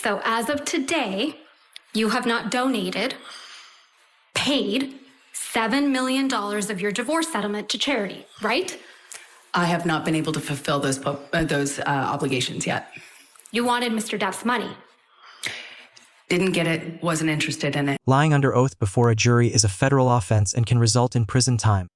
So as of today, you have not donated, paid $7 million of your divorce settlement to charity, right? I have not been able to fulfill those obligations yet. You wanted Mr. Depp's money. Didn't get it, wasn't interested in it. Lying under oath before a jury is a federal offense and can result in prison time.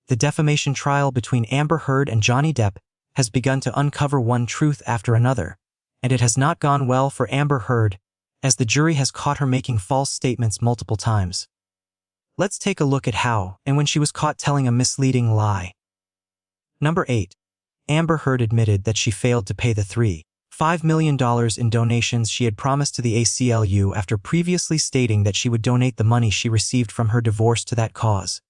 The defamation trial between Amber Heard and Johnny Depp has begun to uncover one truth after another, and it has not gone well for Amber Heard, as the jury has caught her making false statements multiple times. Let's take a look at how and when she was caught telling a misleading lie. Number 8. Amber Heard admitted that she failed to pay the $3.5 million in donations she had promised to the ACLU after previously stating that she would donate the money she received from her divorce to that cause.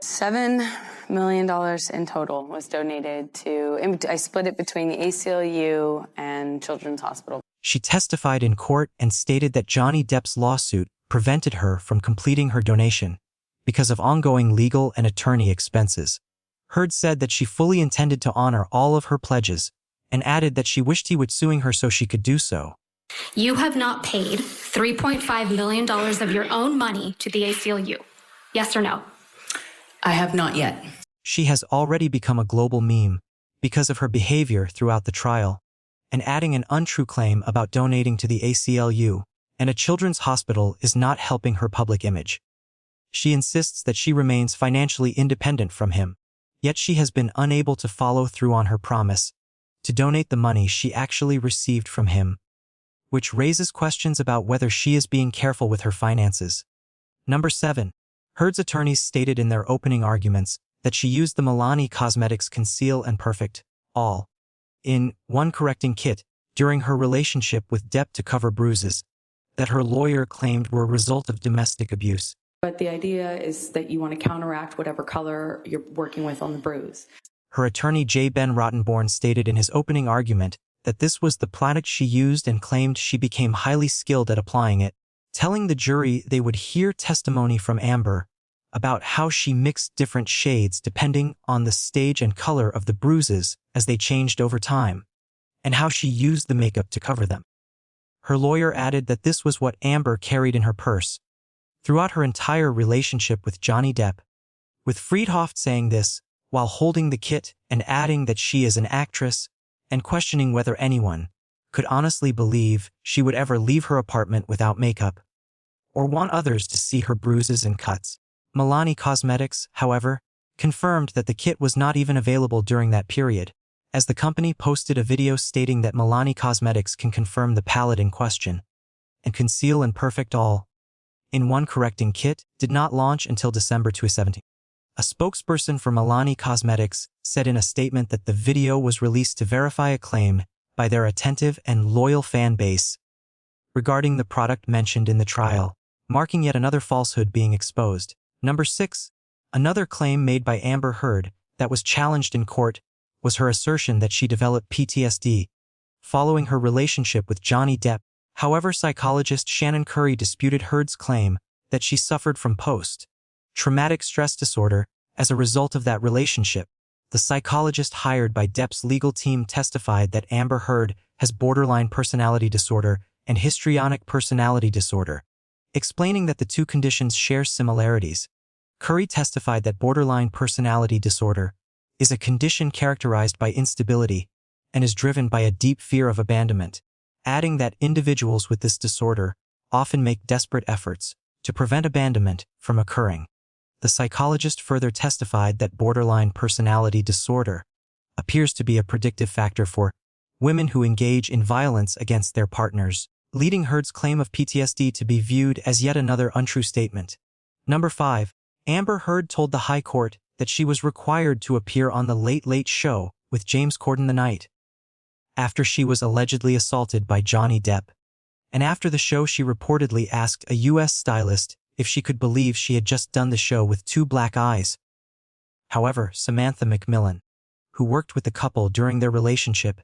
$7 million in total was donated to, I split it between the ACLU and Children's Hospital. She testified in court and stated that Johnny Depp's lawsuit prevented her from completing her donation because of ongoing legal and attorney expenses. Heard said that she fully intended to honor all of her pledges and added that she wished he would sue her so she could do so. You have not paid $3.5 million of your own money to the ACLU. Yes or no? I have not yet. She has already become a global meme because of her behavior throughout the trial, and adding an untrue claim about donating to the ACLU and a children's hospital is not helping her public image. She insists that she remains financially independent from him, yet she has been unable to follow through on her promise to donate the money she actually received from him, which raises questions about whether she is being careful with her finances. Number 7. Heard's attorneys stated in their opening arguments that she used the Milani Cosmetics Conceal and Perfect All-in-One Correcting Kit during her relationship with Depp to cover bruises that her lawyer claimed were a result of domestic abuse. But the idea is that you want to counteract whatever color you're working with on the bruise. Her attorney J. Ben Rottenborn stated in his opening argument that this was the product she used and claimed she became highly skilled at applying it, telling the jury they would hear testimony from Amber about how she mixed different shades depending on the stage and color of the bruises as they changed over time, and how she used the makeup to cover them. Her lawyer added that this was what Amber carried in her purse throughout her entire relationship with Johnny Depp, with Friedhoff saying this while holding the kit and adding that she is an actress and questioning whether anyone could honestly believe she would ever leave her apartment without makeup or want others to see her bruises and cuts. Milani Cosmetics, however, confirmed that the kit was not even available during that period, as the company posted a video stating that Milani Cosmetics can confirm the palette in question, and Conceal and Perfect All-in-One Correcting Kit did not launch until December 2017. A spokesperson for Milani Cosmetics said in a statement that the video was released to verify a claim by their attentive and loyal fan base regarding the product mentioned in the trial, marking yet another falsehood being exposed. Number 6. Another claim made by Amber Heard that was challenged in court was her assertion that she developed PTSD following her relationship with Johnny Depp. However, psychologist Shannon Curry disputed Heard's claim that she suffered from post-traumatic stress disorder as a result of that relationship. The psychologist hired by Depp's legal team testified that Amber Heard has borderline personality disorder and histrionic personality disorder, explaining that the two conditions share similarities. Curry testified that borderline personality disorder is a condition characterized by instability and is driven by a deep fear of abandonment, adding that individuals with this disorder often make desperate efforts to prevent abandonment from occurring. The psychologist further testified that borderline personality disorder appears to be a predictive factor for women who engage in violence against their partners, leading Heard's claim of PTSD to be viewed as yet another untrue statement. Number 5. Amber Heard told the High Court that she was required to appear on The Late Late Show with James Corden the night after she was allegedly assaulted by Johnny Depp. And after the show, she reportedly asked a U.S. stylist if she could believe she had just done the show with two black eyes. However, Samantha McMillan, who worked with the couple during their relationship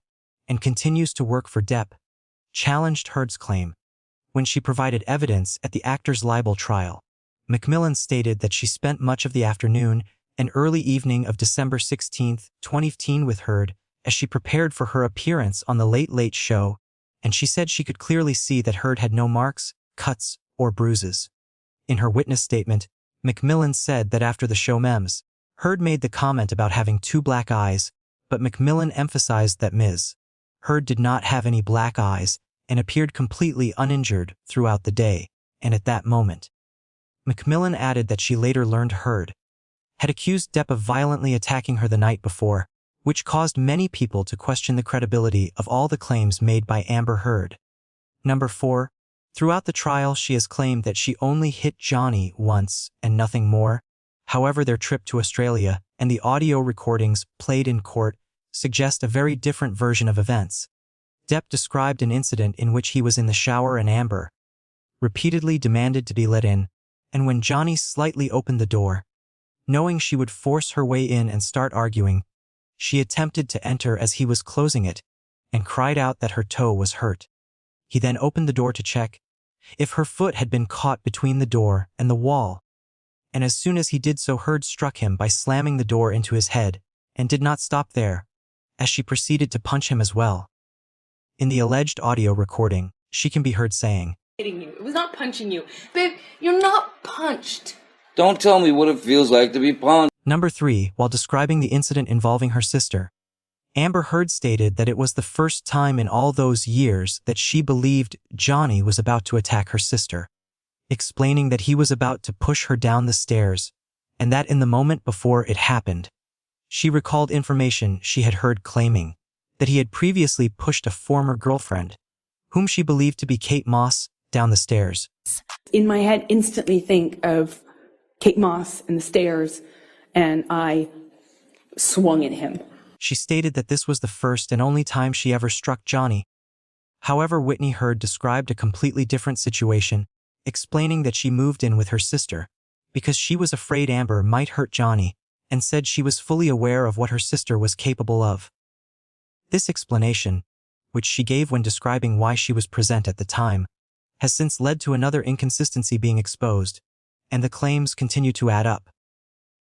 and continues to work for Depp, challenged Heard's claim when she provided evidence at the actor's libel trial. McMillan stated that she spent much of the afternoon and early evening of December 16, 2015 with Heard as she prepared for her appearance on The Late Late Show and she said she could clearly see that Heard had no marks, cuts, or bruises. In her witness statement, Macmillan said that after the show memes, Heard made the comment about having 2 black eyes, but Macmillan emphasized that Ms. Heard did not have any black eyes and appeared completely uninjured throughout the day and at that moment. Macmillan added that she later learned Heard had accused Depp of violently attacking her the night before, which caused many people to question the credibility of all the claims made by Amber Heard. Number 4. Throughout the trial, she has claimed that she only hit Johnny once and nothing more. However, their trip to Australia and the audio recordings played in court suggest a very different version of events. Depp described an incident in which he was in the shower and Amber repeatedly demanded to be let in, and when Johnny slightly opened the door, knowing she would force her way in and start arguing, she attempted to enter as he was closing it and cried out that her toe was hurt. He then opened the door to check if her foot had been caught between the door and the wall, and as soon as he did so, Heard struck him by slamming the door into his head and did not stop there, as she proceeded to punch him as well. In the alleged audio recording, she can be heard saying, "Hitting you. It was not punching you. Babe, you're not punched." Don't tell me what it feels like to be punched. Number 3. While describing the incident involving her sister, Amber Heard stated that it was the first time in all those years that she believed Johnny was about to attack her sister, explaining that he was about to push her down the stairs, and that in the moment before it happened, she recalled information she had heard claiming that he had previously pushed a former girlfriend, whom she believed to be Kate Moss, down the stairs. In my head, instantly think of Kate Moss and the stairs, and I swung at him. She stated that this was the first and only time she ever struck Johnny. However, Whitney Heard described a completely different situation, explaining that she moved in with her sister because she was afraid Amber might hurt Johnny, and said she was fully aware of what her sister was capable of. This explanation, which she gave when describing why she was present at the time, has since led to another inconsistency being exposed, and the claims continue to add up.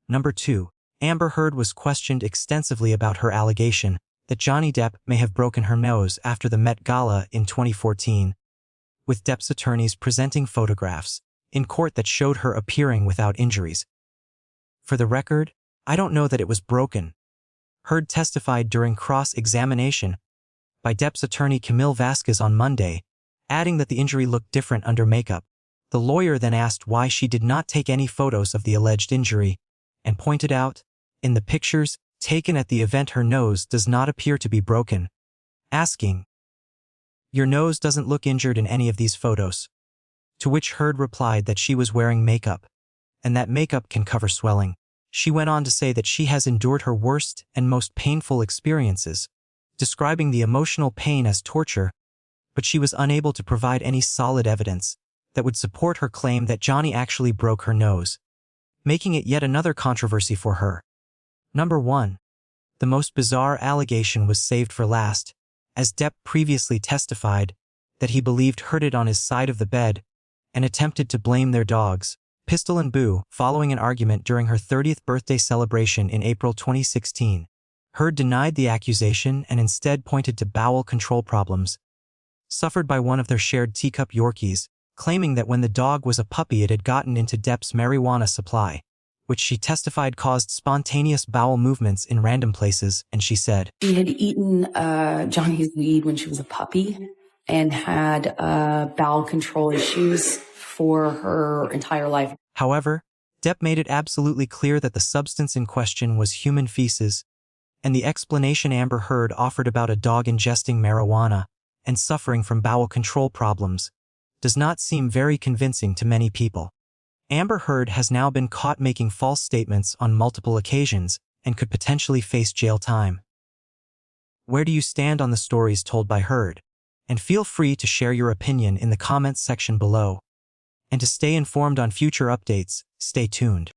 Number 2. Amber Heard was questioned extensively about her allegation that Johnny Depp may have broken her nose after the Met Gala in 2014, with Depp's attorneys presenting photographs in court that showed her appearing without injuries. For the record, I don't know that it was broken. Heard testified during cross-examination by Depp's attorney Camille Vasquez on Monday, adding that the injury looked different under makeup. The lawyer then asked why she did not take any photos of the alleged injury, and pointed out, in the pictures taken at the event, her nose does not appear to be broken, asking, "Your nose doesn't look injured in any of these photos." To which Heard replied that she was wearing makeup, and that makeup can cover swelling. She went on to say that she has endured her worst and most painful experiences, describing the emotional pain as torture, but she was unable to provide any solid evidence that would support her claim that Johnny actually broke her nose, making it yet another controversy for her. Number 1. The most bizarre allegation was saved for last, as Depp previously testified that he believed Heard it on his side of the bed and attempted to blame their dogs, Pistol and Boo, following an argument during her 30th birthday celebration in April 2016. Heard denied the accusation and instead pointed to bowel control problems suffered by one of their shared teacup Yorkies, claiming that when the dog was a puppy it had gotten into Depp's marijuana supply, which she testified caused spontaneous bowel movements in random places, and she said, She had eaten Johnny's weed when she was a puppy and had bowel control issues for her entire life. However, Depp made it absolutely clear that the substance in question was human feces, and the explanation Amber Heard offered about a dog ingesting marijuana and suffering from bowel control problems does not seem very convincing to many people. Amber Heard has now been caught making false statements on multiple occasions and could potentially face jail time. Where do you stand on the stories told by Heard? And feel free to share your opinion in the comments section below. And to stay informed on future updates, stay tuned.